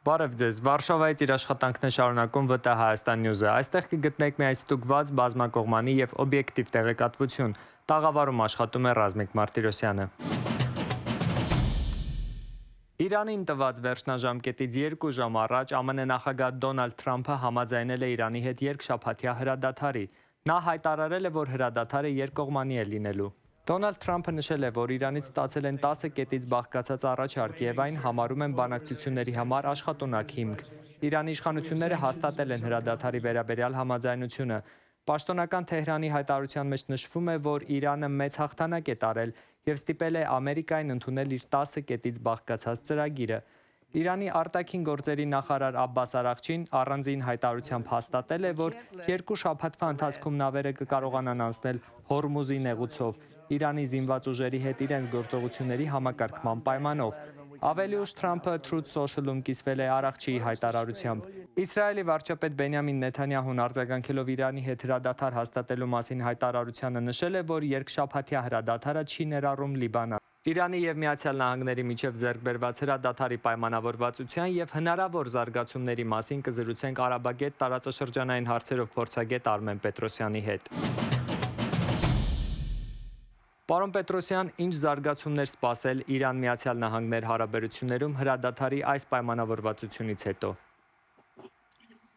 Բարև ձեզ, Վարշավայից իր աշխատանքն է շարունակում ՎՏ Հայաստան Նյուզը։ Այստեղ կգտնեք միայն ստուգված բազմակողմանի եւ օբյեկտիվ տեղեկատվություն։ Տաղավարում աշխատում է Ռազմիկ Մարտիրոսյանը։ Իրանին տված վերջնաժամկետից 2 ժամ առաջ ԱՄՆ նախագահ Դոնալդ Թրամփը համաձայնել է Իրանի հետ երկշաբաթյա հրադադարի։ Նա հայտարարել է, որ հրադադարը երկկողմանի է լինելու։ Դոնալդ Թրամփը նշել է, որ Իրանից ստացել են 10 կետից բաղկացած առաջարկ եւ այն համարում են բանակցությունների համար աշխատունակ հիմք։ Իրանի իշխանությունները հաստատել են հրադադարի վերաբերյալ համաձայնությունը։ Պաշտոնական Թեհրանի հայտարարության մեջ նշվում է, որ Իրանը մեծ հաղթանակ է տարել եւ ստիպել է Ամերիկային ընդունել իր 10 կետից բաղկացած ծրագիրը։ Իրանի արտաքին գործերի նախարար Աբբաս Արաղչին առանձին հայտարարությամբ հաստատել է, որ 2 շաբաթվա ընթացքում նավերը կկարողանան անցնել Հորմուզի նեղուցով Իրանի զինված ուժերի հետ իրենց գործողությունների համակարգման պայմանով։ Ավելի ուշ Թրամփը Truth Social-ում կիսվել է Արաղչիի հայտարարությամբ։ Իսրայելի վարչապետ Բենյամին Նեթանյահուն արձագանքելով Իրանի հետ հրադադար հաստատելու մասին հայտարարությանը նշել է, որ երկշաբաթյա հրադադարը չի ներառում Լիբանան։ Իրանի եւ Միացյալ Նահանգների միջև ձեռք բերված հրադադարի պայմանավորվածության եւ հնարավոր զարգացումների մասին կզրուցենք Արաբագետ տարածաշրջանային հարցերով փորձագետ Արմեն Պետրոսյանի հետ։ Պարոն Պետրոսյան, ինչ զարգացումներ սպասել Իրան-Միացյալ Նահանգներ հարաբերություններում հրադադարի այս պայմանավորվածությունից հետո։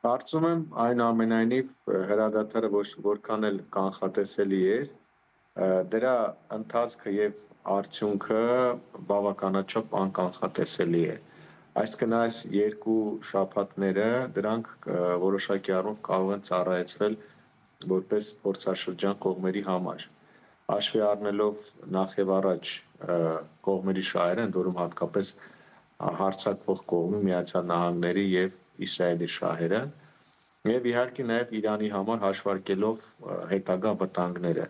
Կարծում եմ այնուամենայնիվ հրադադարը որքան էլ կանխատեսելի էր, դրա ընթացքը եւ արդյունքը բավականաչափ անկանխատեսելի է։ Այսինքն այս 2 շաբաթները դրանք որոշակի առումով կարող են ծառայեցվել որպես փորձաշրջան կողմերի համար։ Հաշվի առնելով նախ եւ առաջ կողմերի շահերը, ընդ որում հատկապես հարձակվող կողմի Միացյալ Նահանգների եւ Իսրայելի շահերը, եւ իհարկե նաեւ Իրանի համար հաշվարկելով հետագա վտանգները։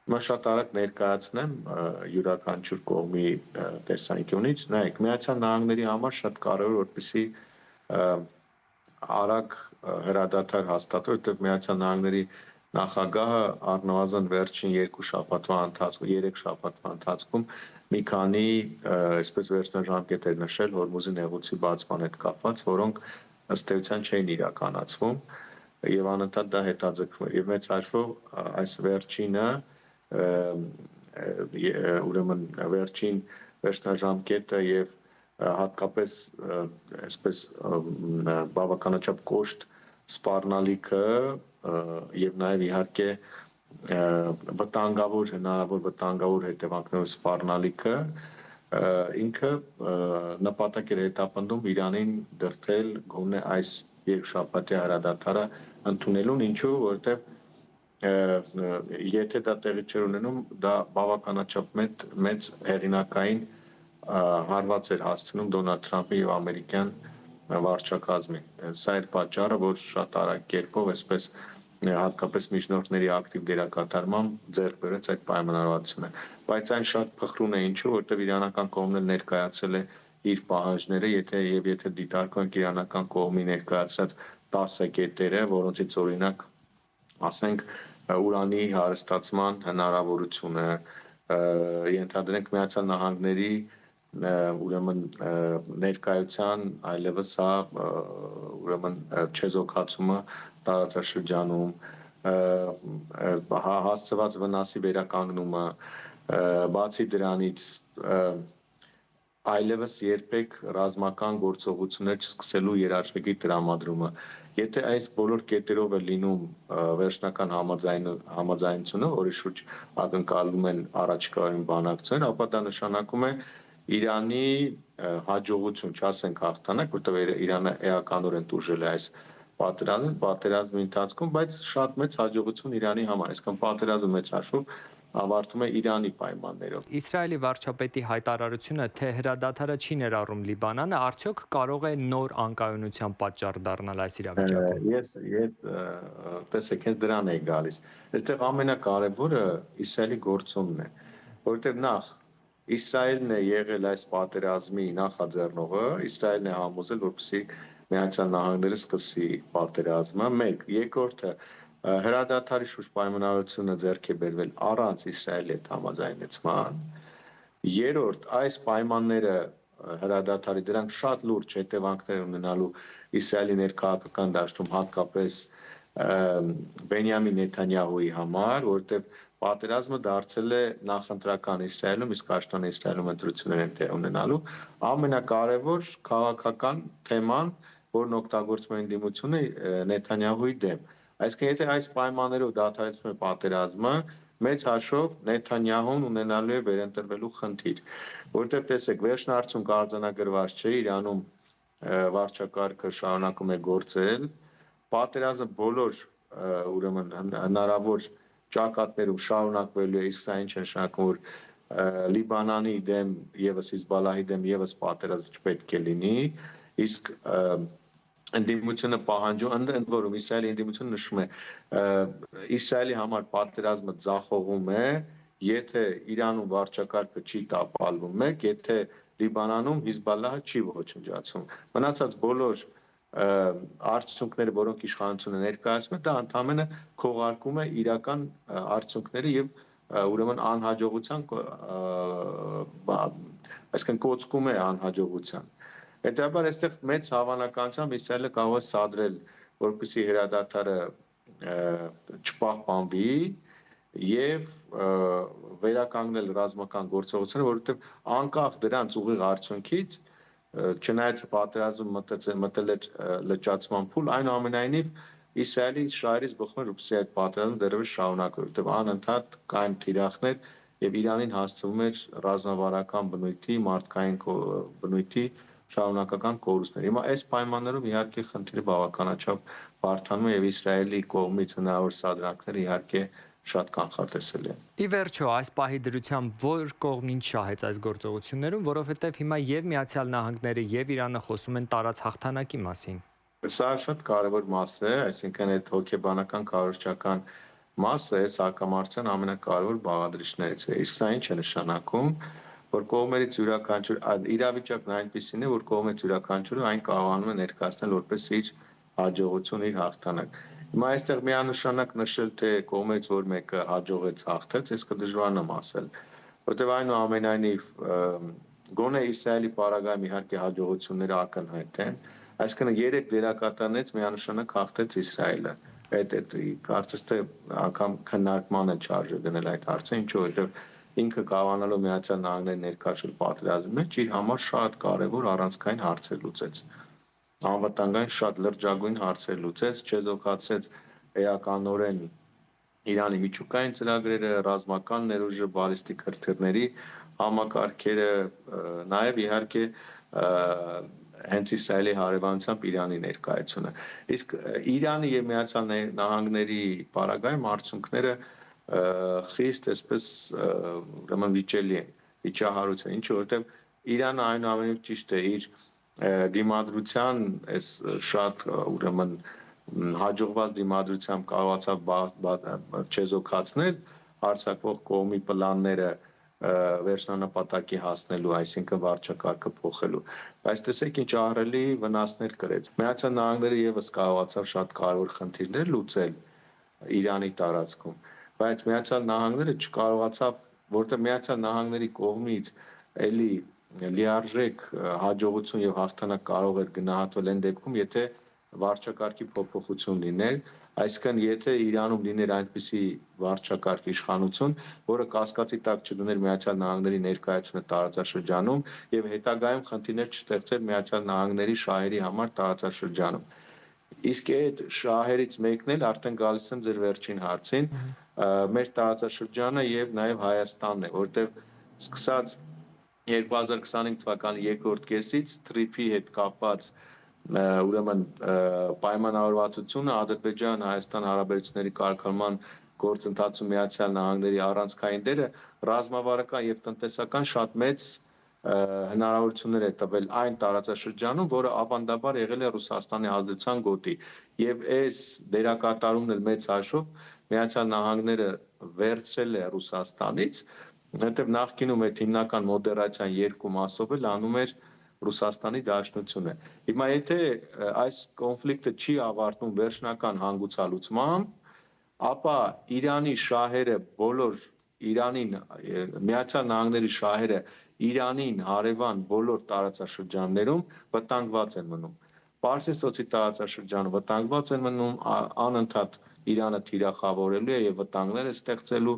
Հիմա շատ արագ ներկայացնեմ յուրաքանչյուր կողմի տեսանկյունից։ Նայեք, Միացյալ Նահանգների համար շատ կարեւոր որպեսզի արագ հրադադար հաստատվի, որտեղ Միացյալ Նահանգների նախագահը առնվազն վերջին 2 շաբաթվա ընթացքում, 3 շաբաթվա ընթացքում մի քանի այսպես վերջնաժամկետ էր նշել Հորմուզի նեղուցի բացման հետ կապված, որոնք ըստ էության չէին իրականացվում եւ անընդհատ դա հետաձգվում էր։ Եվ մեծ հաշվով այս վերջինը ուրեմն վերջին վերջնաժամկետը եւ հատկապես այսպես բավականաչափ կոշտ սպառնալիքը եւ նաեւ իհարկե հնարավոր վտանգավոր հետևանքներով սպառնալիքը ինքը նպատակ էր հետապնդում Իրանին դրդել գոնե այս երկշաբաթյա հրադադարը ընդունելուն, ինչու որովհետեւ եթե դա տեղի չէր ունենում, դա բավականաչափ մեծ հեղինակային հարված էր հասցնում Դոնալդ Թրամփի եւ ամերիկյան վարչակազմին։ Սա էր պատճառը, որ շատ արագ կերպով այսպես հատկապես միջնորդների ակտիվ դերակատարմամբ ձեռք բերեց այդ պայմանավորվածությունը, բայց այն շատ փխրուն է, ինչու որովհետեւ իրանական կողմն էլ ներկայացել է իր պահանջները, եթե դիտարկում ենք իրանական կողմի ներկայացրած 10 կետերը, որոնցից օրինակ ասենք ուրանի հարստացման հնարավորությունը, ենթադրենք Միացյալ Նահանգների ուրեմն ներկայության այլևս սա ուրեմն չեզոքացումը տարածաշրջանում, հասցված վնասի վերականգնումը, բացի դրանից այլևս երբեք ռազմական գործողություններ չսկսելու երաշխիքի տրամադրումը։ Եթե այս բոլոր կետերով է լինում վերջնական համաձայնությունը, որի շուրջ ակնկալում են առաջիկայում բանակցություններ, ապա դա նշանակում է Իրանի հաջողություն, չասենք հաղթանակ, որտեղ Իրանը էականորեն տուժել է այս պատերազմի ընթացքում, բայց շատ մեծ հաջողություն Իրանի համար, այսինքն պատերազմը մեծ հաշվով ավարտվում է Իրանի պայմաններով։ Իսրայելի վարչապետի հայտարարությունը, թե հրադադարը չի ներառում Լիբանանը, արդյոք կարող է նոր անկայունության պատճառ դառնալ այս իրավիճակում։ Ես տեսեք, հենց դրան էի գալիս։ Այստեղ ամենակարևորը Իսրայելի գործոնն է, որովհետև նախ Իսրայելն է եղել այս պատերազմի նախաձեռնողը, Իսրայելն է համոզել, որպեսզի Միացյալ Նահանգները սկսի պատերազմը, 1, երկրորդը հրադադարի շուրջ պայմանավորությունը ձեռք է բերվել առանց Իսրայելի հետ համաձայնեցման, երրորդ այս պայմանները հրադադարի դրանք շատ լուրջ հետևանքներ ունենալու Իսրայելի ներքաղաքական դաշտում, հատկապես Բենյամին Նեթանյահուի համար, որովհետև պատերազմը դարձել է նախընտրական Իսրայելում, իսկ աշտան Իսրայելում ընտրություններ են տեղ ունենալու, ամենակարևոր քաղաքական թեման, որն օգտագործում է ընդդիմությունը Նեթանյահուի դեմ։ Այսինքն, եթե այս պայմաններով դադարեցվում է պատերազմը, մեծ հաշվով Նեթանյահուն ունենալու է վերընտրվելու խնդիր, որովհետև տեսեք, վերջնարդյունք արձանագրված չէ, Իրանում վարչակարգը շարունակում է գործել, պատերազմը բոլոր ուրեմն հնարավոր ճակատներում շարունակվելու է, իսկ սա ինչ է նշանակում, որ Լիբանանի դեմ եւս Հիզբալլահի դեմ եւս պատերազմ չպետք է լինի, իսկ ընդդիմությունը պահանջում, ընդ որում Իսրայելի ընդդիմությունը նշում է, Իսրայելի համար պատերազմը ձախողում է, եթե Իրանում վարչակարգը չի տապալվում, մեկ, եթե Լիբանանում Հիզբալլահը չի ոչնջացում։ Մնացած բոլոր արդյունքները, որոնք իշխանությունը ներկայացնում է, դա ընդհանրապես քողարկում է իրական արդյունքները եւ ուրեմն անհաջողության, այսինքն կոծկում է անհաջողության։ Հետաբար այստեղ մեծ հավանականությամբ Իսրայելը կարող է սադրել, որպեսզի հրադադարը չպահպանվի եւ վերականգնել ռազմական գործողությունը, որովհետեւ անկախ դրանց ուղիղ արդյունքից, չնայած պատերազմը մտել էր լճացման փուլ, այնուամենայնիվ Իսրայելի շահերից բխում էր, որպեսզի այդ պատերազմը դեռևս շարունակվի, որովհետեւ անընդհատ կային թիրախներ եւ Իրանին հասցվում էր ռազմավարական բնույթի, մարդկային բնույթի շարունակական կորուստներ։ Հիմա այս պայմաններում իհարկե խնդիրը բավականաչափ բարդանում է եւ Իսրայելի կողմից հնարավոր սադրանքները իհարկե շատ կանխատեսելի են։ Ի վերջո, այս պահի դրությամբ ո՞ր կողմին շահեց այս գործողություններում, որովհետև հիմա եւ Միացյալ Նահանգները եւ Իրանը խոսում են տարած հաղթանակի մասին։ Սա շատ կարևոր մաս է, այսինքն այդ հոգեբանական քարոզչական մասը այս հակամարտության ամենակարևոր բաղադրիչներից է։ Իսկ սա ինչ է նշանակում, որ կողմերից յուրաքանչյուր իրավիճակն այնպեսին է, որ կողմից յուրաքանչյուրը այն կարողանում է ներկայացնել որպես իր հաջողություն, իր հաղթանակ։ Հիմա այստեղ միանշանակ նշել, թե կողմից որ մեկը հաջողեց հաղթեց, ես կդժվարանամ ասել, որտեղ այնուամենայնիվ գոնե Իսրայելի պարագայում իհարկե հաջողությունները ակնհայտ են, այսինքն 3 դերակատարներից միանշանակ հաղթեց Իսրայելը։ Այդ կարծես թե անգամ քննարկման է չարժե դնել այդ հարցը, ինչու որովհետև ինքը կարողանալով Միացյալ Նահանգների ներկայացրել պատերազմի մեջ իր համար շատ կարևոր առանցքային հարցեր լուծեց։ Անվտանգային շատ լրջագույն հարցեր լուծեց, չեզոքացրեց էականորեն Իրանի միջուկային ծրագրերը, ռազմական ներուժը, բալիստիկ հրթիռների համակարգերը, նաև իհարկե հենց Իսրայելի հարևանությամբ Իրանի ներկայությունը։ Իսկ Իրանի եւ Միացյալ Նահանգների պարագայում արդյունքները խիստ այսպես ուրեմն վիճելի են, վիճահարույց են, ինչու որովհետեւ Իրանը այնուամենայնիվ ճիշտ է իր դիմադրության այս շատ ուրեմն հաջողված դիմադրությամբ կարողացավ չեզոքացնել հարձակվող կողմի պլանները վերջնանպատակի հասնելու, այսինքն վարչակարգը փոխելու։ Բայց տեսեք ինչ ահռելի վնասներ կրեց։ Միացյալ Նահանգները եւս կարողացավ շատ կարևոր խնդիրներ լուծել Իրանի տարածքում, բայց Միացյալ Նահանգները չկարողացավ, որտեղ Միացյալ Նահանգների կողմից էլի լիարժեք հաջողություն եւ հաղթանակ կարող էր գնահատվել այն դեպքում, եթե վարչակարգի փոփոխություն լիներ, այսինքն եթե Իրանում լիներ այնպիսի վարչակարգ իշխանություն, որը կասկածի տակ չդներ Միացյալ Նահանգների ներկայությունը տարածաշրջանում եւ հետագայում խնդիրներ չստեղծեր Միացյալ Նահանգների շահերի համար տարածաշրջանում։ Իսկ այդ շահերից մեկն էլ արդեն գալիս եմ ձեր վերջին հարցին, մեր տարածաշրջանը եւ նաեւ Հայաստանն է, որտեղ սկսած 2025 թվականի երկրորդ կեսից TTIP-ի հետ կապված ուրեմն պայմանավորվածությունը Ադրբեջան-Հայաստան հարաբերությունների կարգավորման գործընթացում Միացյալ Նահանգների առանցքային դերը ռազմավարական եւ տնտեսական շատ մեծ հնարավորություններ է տվել այն տարածաշրջանում, որը ավանդաբար եղել է Ռուսաստանի ազդեցության գոտի, եւ այս դերակատարումն էլ մեծ հաշվով Միացյալ Նահանգները վերցրել է Ռուսաստանից, որովհետեւ նախկինում այդ հիմնական մոդերացիան երկու մասով էլ անում էր Ռուսաստանի Դաշնությունը։ Հիմա եթե այս կոնֆլիկտը չի ավարտվում վերջնական հանգուցալուծմամբ, ապա Իրանի շահերը բոլոր Իրանին Միացյալ Նահանգների շահերը Իրանին հարևան բոլոր տարածաշրջաններում վտանգված են մնում։ Պարսից ծոցի տարածաշրջանը վտանգված են մնում, անընդհատ Իրանը թիրախավորելու է եւ վտանգներ է ստեղծելու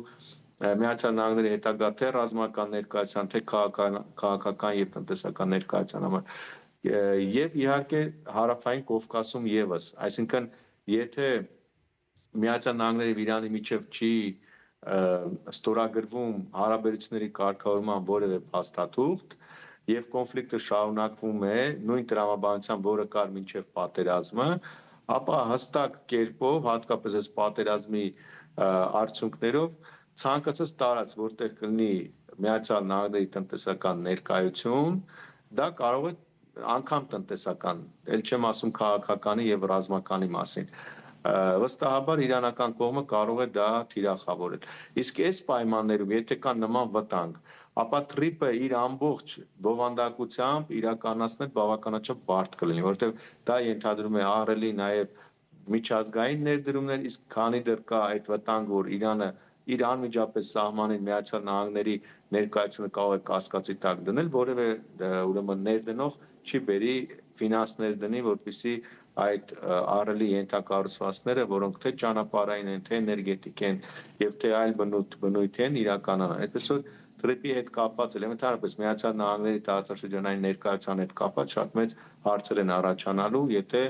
Միացյալ Նահանգների հետագա թե ռազմական ներկայության, թե քաղաքական եւ տնտեսական ներկայության համար եւ իհարկե հարավային Կովկասում եւս, այսինքն եթե Միացյալ Նահանգների եւ Իրանի միջև չի ստորագրվում հարաբերությունների կարգավորման որևէ փաստաթուղթ եւ կոնֆլիկտը շարունակվում է նույն տրամաբանությամբ, որը կար մինչեւ պատերազմը, ապա հստակ կերպով, հատկապես այս պատերազմի արդյունքներով ցանկացած տարած, որտեղ կլինի Միացյալ Նահանգների տնտեսական ներկայություն, դա կարող է անգամ տնտեսական, ել չեմ ասում քաղաքականի եւ ռազմականի մասին վստահաբար իրանական կողմը կարող է դա թիրախավորել։ Իսկ այս պայմաններում, եթե կա նման վտանգ, ապա TRIP-ը իր ամբողջ բովանդակությամբ իրականացնել բավականաչափ բարդ կլինի, որովհետև դա ենթադրում է ահռելի նաև միջազգային ներդրումներ, իսկ քանի դեռ կա այդ վտանգ, որ Իրանը իր անմիջապես սահմանին Միացյալ Նահանգների ներկայությունը կարող է կասկածի տակ դնել, որևէ ուրեմն ներդնող չի բերի ֆինանսներ դնի, որպեսզի այդ ահռելի ենթակառուցվածքները, որոնք թե ճանապարհային են, թե էներգետիկ են եւ թե այլ բնույթ են, իրականանան։ Այդպես որ TRIP-ի հետ կապված էլեմենտարապես Միացյալ Նահանգների տարածաշրջանային ներկայության հետ կապված շատ մեծ հարցեր են առաջանալու, եթե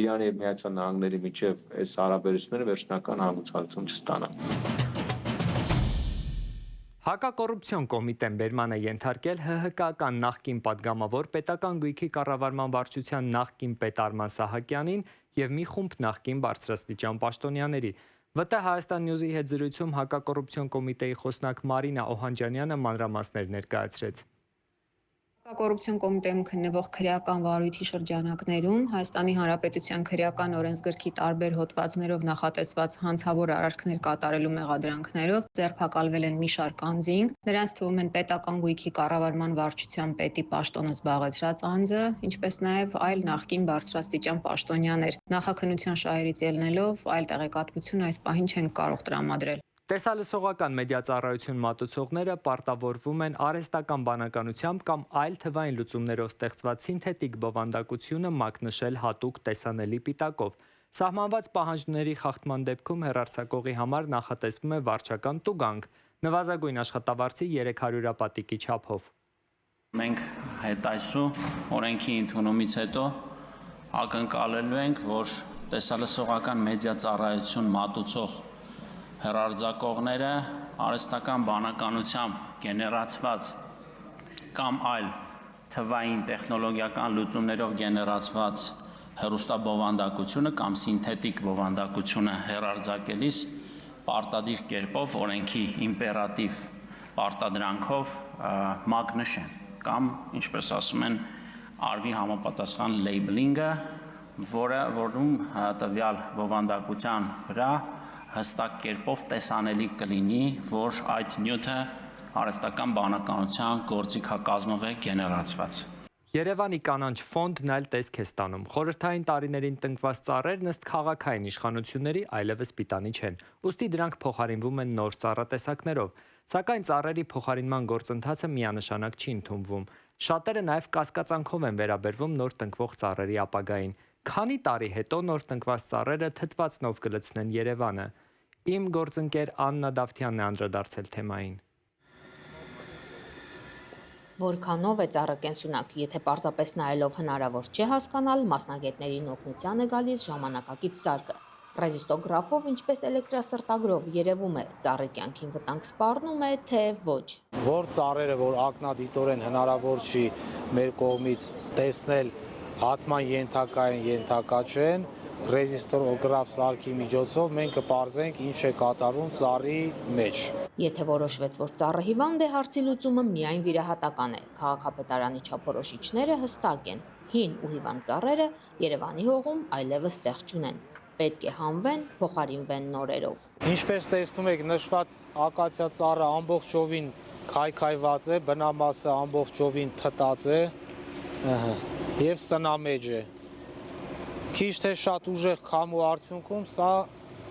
Իրանի եւ Միացյալ Նահանգների միջև այս հարաբերությունները վերջնական հանգուցալուծում չստանան։ Հակակոռուպցիոն կոմիտեն բերման է ենթարկել ՀՀԿ-ական նախկին պատգամավոր պետական գույքի կառավարման վարչության նախկին պետ Արման Սահակյանին եւ մի խումբ նախկին բարձրաստիճան պաշտոնյաների։ ՎՏ Հայաստան Նյուզի հետ զրույցում հակակոռուպցիոն կոմիտեի խոսնակ Մարինա Օհանջանյանը մանրամասներ ներկայացրեց։ Կոռուպցիոն կոմիտեում քննվող քրեական վարույթի շրջանակներում Հայաստանի Հանրապետության քրեական օրենսգրքի տարբեր հոդվածներով նախատեսված հանցավոր արարքներ կատարելու մեղադրանքներով ձերբակալվել են մի շարք անձինք, նրանց թվում են պետական գույքի կառավարման վարչության պետի պաշտոնը զբաղեցրած անձը, ինչպես նաև այլ նախկին բարձրաստիճան պաշտոնյաներ։ Նախաքննության շահերից ելնելով այլ տեղեկատվություն այս պահին չեն կարող տրամադրել։ Տեսալսողական մեդիա ծառայություն մատուցողները պարտավորվում են արհեստական բանականությամբ կամ այլ թվային լուծումներով ստեղծված սինթետիկ բովանդակությունը մակնշել հատուկ տեսանելի պիտակով։ Սահմանված պահանջների խախտման դեպքում հեռարձակողի համար նախատեսվում է վարչական տուգանք, նվազագույն աշխատավարձի 300 պատիկի չափով։ Մենք հետայսու օրենքի ընդունումից հետո ակնկալելու ենք, որ տեսալսողական մեդիա ծառայություն մատուցող հեռարձակողները արհեստական բանականությամբ գեներացված կամ այլ թվային տեխնոլոգիական լուծումներով գեներացված հեռուստաբովանդակությունը կամ սինթետիկ բովանդակությունը հեռարձակելիս պարտադիր կերպով օրենքի իմպերատիվ պարտադրանքով մակնշեն կամ ինչպես ասում են արվի համապատասխան լեյբլինգը, որում տվյալ բովանդակության վրա հստակ կերպով տեսանելի կլինի, որ այդ նյութը արհեստական բանականության գործիքակազմով է գեներացված։ Երևանի կանանչ ֆոնդն այլ տեսք է ստանում։ Խորհրդային տարիներին տնկված ծառերն ըստ քաղաքային իշխանությունների այլևս պիտանի չեն, ուստի դրանք փոխարինվում են նոր ծառատեսակներով։ Սակայն ծառերի փոխարինման գործընթացը միանշանակ չի ընդունվում։ Շատերը նաև կասկածանքով են վերաբերվում նոր տնկվող ծառերի ապագային։ Քանի տարի հետո նոր տնկված ծառերը թթվածնով կլցնեն Երևանը։ Իմ գործընկեր Աննա Դավթյանն է անդրադարձել թեմային։ Որքանով է ծառը կենսունակ, եթե պարզապես նայելով հնարավոր չէ հասկանալ, մասնագետներին օգնության է գալիս ժամանակակից սարքը։ Ռեզիստոգրաֆով, ինչպես էլեկտրասրտագրով երևում է, ծառի կյանքին վտանգ սպառնում է, թե ոչ։ Որ ծառերը, որ ակնադիտորեն հնարավոր չի մեր կողմից տեսնել, հատման ենթակա են, ենթակա չեն, ռեզիստոգրաֆ սարքի միջոցով մենք կպարզենք ինչ է կատարվում ծառի մեջ։ Եթե որոշվեց, որ ծառը հիվանդ է, հարցի լուծումը միայն վիրահատական է։ Քաղաքապետարանի չափորոշիչները հստակ են։ Հին ու հիվանդ ծառերը Երևանի հողում այլևս տեղ չունեն։ Պետք է հանվեն, փոխարինվեն նորերով։ Ինչպես տեսնում եք, նշված ակացիա ծառը ամբողջովին քայքայված է, բնամասը ամբողջովին փտած է, եւ սնամեջ է։ Քիչ թե շատ ուժեղ քամու արդյունքում սա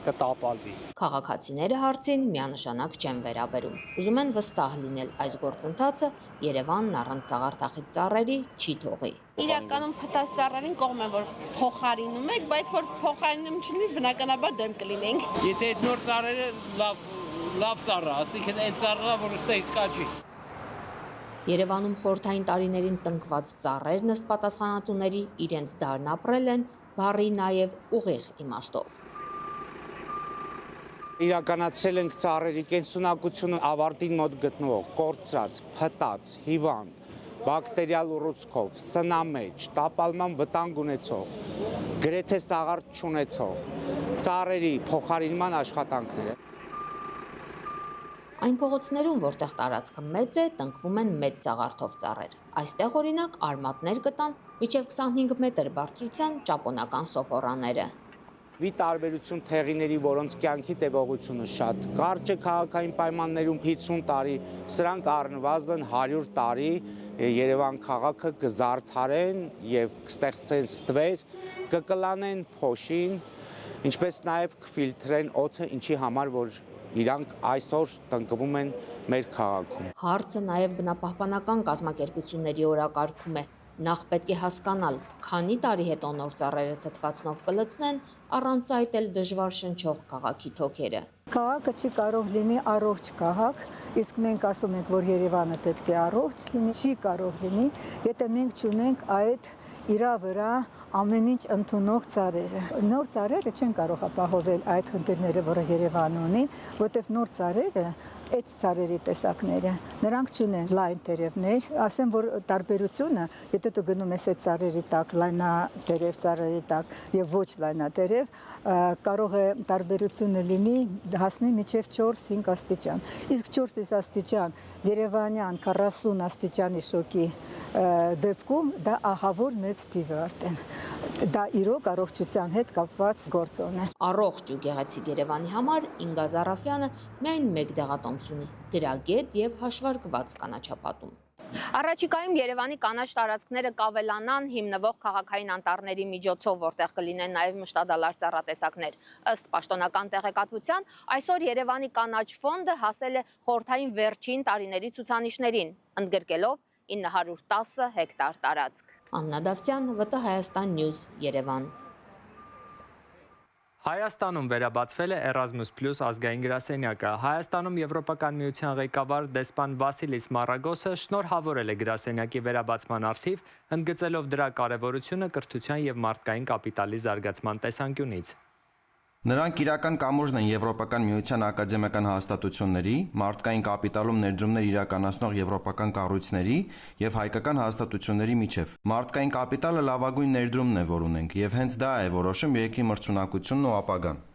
կտապալվի։ Քաղաքացիները հարցին միանշանակ չեն վերաբերում։ Ուզում են վստահ լինել այս գործընթացը Երևանն առանց սաղարթախիտ ծառերի չի թողի։ Իրականում փտած ծառերին կողմ են, որ փոխարինում եք, բայց որ փոխարինում չլինի, բնականաբար դեմ կլինենք։ Եթե այդ նոր ծառերը լավ ծառա, ասիկն այն ծառը, որ ստեղ կա չի։ Երևանում խորհրդային տարիներին տնկված ծառերն ըստ պատասխանատուների իրենց դարն ապրել են բառի նաև ուղիղ իմաստով։ Իրականացրել ենք ծառերի կենսունակությունը ավարտին մոտ գտնվող կորցրած, փտած, հիվանդ, բակտերիալ ուռուցքով, սնամեջ, տապալման վտանգ ունեցող, գրեթե սաղարթ չունեցող ծառերի փոխարինման աշխատանքները։ Այն փողոցներում, որտեղ տարածքը մեծ է, տնկվում են մեծ սաղարթով ծառեր։ Այստեղ օրինակ արմատներ կտան մինչև 25 մետր բարձրության ճապոնական սոֆորաները։ Մի տարբերություն թեղիների, որոնց կյանքի տևողությունը շատ կարճ է քաղաքային պայմաններում 50 տարի, սրանք առնվազն 100 տարի Երևան քաղաքը կզարդարեն եւ կստեղծեն ստվեր, կկլանեն փոշին, ինչպես նաեւ կֆիլտրեն օդը, ինչի համար որ իրանք այսօր տնկվում են մեր քաղաքում։ Հարցը նաև բնապահպանական կազմակերպությունների օրակարգում է։ Նախ պետք է հասկանալ, քանի տարի հետո նոր ծառերը թթվածնով կլցնեն, առանց այդ էլ դժվար շնչող քաղաքի թոքերը։ Քաղաքը չի կարող լինի առողջ քաղաք, իսկ մենք ասում ենք, որ Երևանը պետք է առողջ լինի, չի կարող լինի, եթե մենք չունենք այդ իրա վրա ամեն ինչ ընդունող ծառերը։ Նոր ծառերը չեն կարող ապահովել այդ խնդիրները, որը Երևանը ունի, որտեղ նոր ծառերը, այդ ծառերի տեսակները, նրանք չունեն լայն տերևներ, ասեմ, որ տարբերությունը, եթե դու գնում ես այդ ծառերի տակ, լայնատերև ծառերի տակ եւ ոչ լայնատերև, կարող է տարբերությունը լինի հասնի մինչև 4-5 աստիճան։ Իսկ 4 աստիճան Երևանյան 40 աստիճանի շոկի դեպքում դա ահավոր մեծ թիվ է արդեն։ Դա իրոք առողջության հետ կապված գործոն է։ Առողջ ու գեղեցիկ Երևանի համար Ինգա Զարաֆյանը միայն մեկ դեղատոմս ունի՝ գրագետ եւ հաշվարկված կանաչապատում։ Առաջիկայում Երևանի կանաչ տարածքները կավելանան հիմնվող քաղաքային անտառների միջոցով, որտեղ կլինեն նաև մշտադալար ծառատեսակներ։ Ըստ պաշտոնական տեղեկատվության, այսօր Երևանի կանաչ ֆոնդը հասել է խորհրդային վերջին տարիների ցուցանիշներին, ընդգրկելով 910 հեկտար տարածք։ Աննա Դավթյան, ՎՏՀ Հայաստան News, Երևան։ Հայաստանում վերաբացվել է Erasmus+ ազգային գրասենյակը։ Հայաստանում Եվրոպական միության ղեկավար դեսպան Վասիլիս Մարագոսը շնորհավորել է գրասենյակի վերաբացման առթիվ, ընդգծելով դրա կարևորությունը կրթության եւ մարդկային կապիտալի զարգացման տեսանկյունից։ Նրանք իրական կամուրջն են Եվրոպական միության ակադեմիական հաստատությունների, մարդկային կապիտալում ներդրումներ իրականացնող եվրոպական կառույցների եւ հայկական հաստատությունների միջև։ Մարդկային կապիտալը լավագույն ներդրումն է, որ ունենք, եւ հենց դա է որոշում երեքի մրցունակությունն ու ապագան։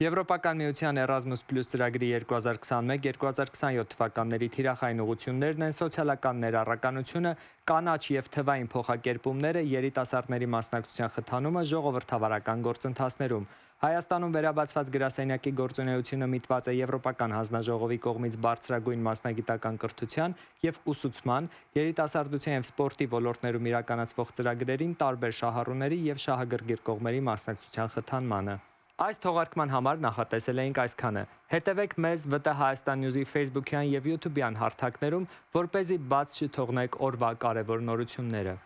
Եվրոպական միության Erasmus+ ծրագրի 2021-2027 թվականների թիրախային ուղղություններն են սոցիալական ներառականությունը, կանաչ եւ թվային փոխակերպումները, երիտասարդների մասնակցության խթանումը ժողովրդավարական գործընթացներում։ Հայաստանում վերաբացված գրասենյակի գործունեությունը միտված է Եվրոպական հանձնաժողովի կողմից բարձրագույն մասնագիտական կրթության եւ ուսուցման, երիտասարդության եւ սպորտի ոլորտներում իրականացվող ծրագրերին, տարբեր շահառուների եւ շահագրգիռ կողմերի մասնակցության խթանմանը։ Այս թողարկման համար նախատեսել էինք այսքանը։ Հետևեք մեզ ՎՏՀ Հայաստան News-ի Facebook-յան եւ YouTube-յան հարթակներում, որպեսզի բաց չթողնեք օրվա կարևոր նորությունները։